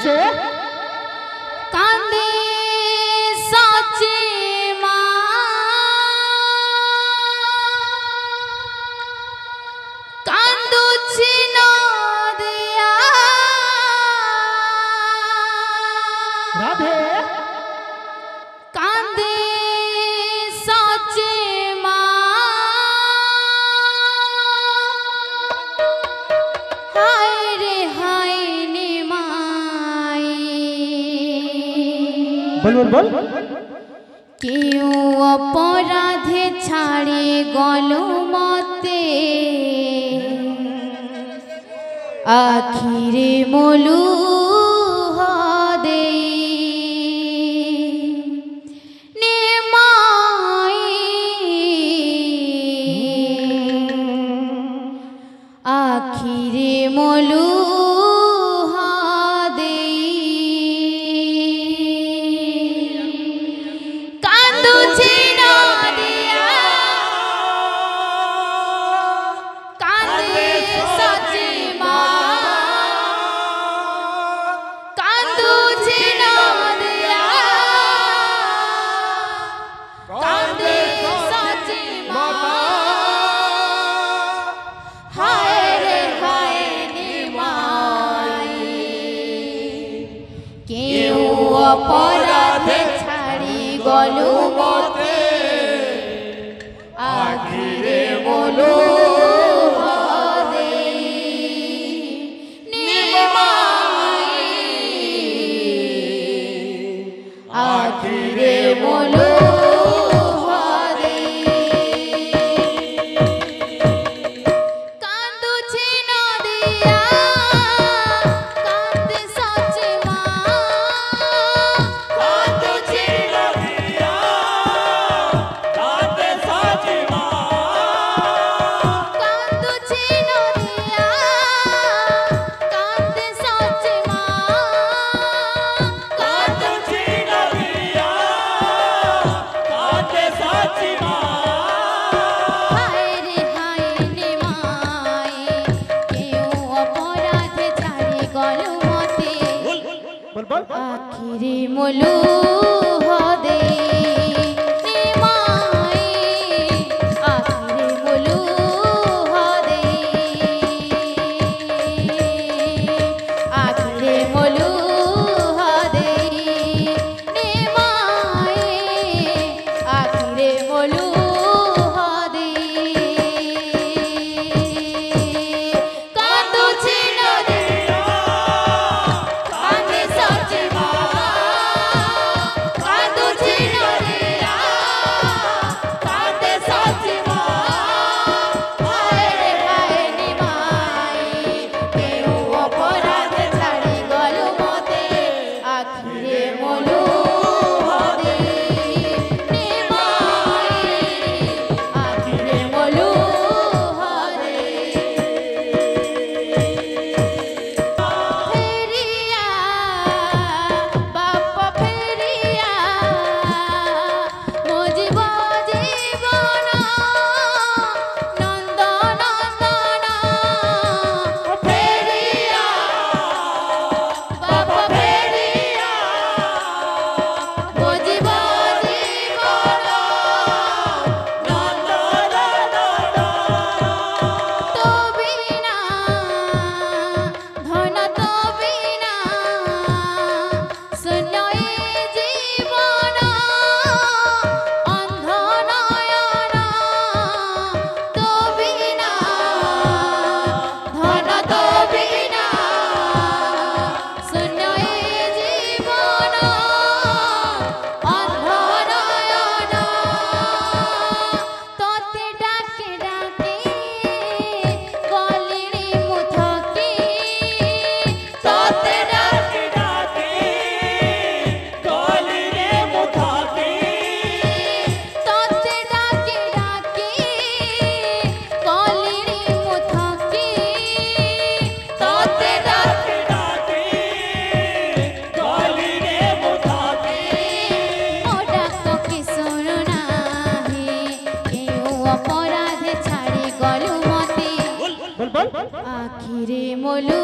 से कांदे साची माँ कांदू चिनो दिया राधे कांदे साची माँ हाय रे हाय नी माई बोल बोल बोल क्यों अपराधे छाड़ी गलु मते आखिरे मोलू दे आखिरे मोलू अपराधे छाड़ी गलु मते आखिरे बोलू दे निमाई आखिरे बोलू दे कांदू छिनो दिया कांदे सच माँ आखिरी मोलू दे माई आखिरी मोलू दे आखिरी मोलू दे माई आखिरी मोलू दे कांदू छिनो दिया कांदे सच कांदू छिनो दिया कांदे सच हाय रे हाय नी माई केहू अपराध छाड़ी गलु मते आखिरे मोलू दे नी माई आखिरे मोलू दे फेरिया बाप फेरिया मो जीवन नंद नंदन फेरिया बाप फेरिया मो जीवन नंद नंदन तो बिना धन तो बिना शून्य जीवन अंध नयन तो बिना धन तो बिना शून्य जीवन अंध नयन तोते डाके डाके गलिणी मुथकी तोते डाके डाके गलिणी मुथकी तोते डाके डाके गलिणी मुथकी तोते डाके डाके गलिणी मुथकी ओ डाको कि सुनु नाही केहू अपराधे छाड़ी गलु मते बोल बोल आखिरे मोलू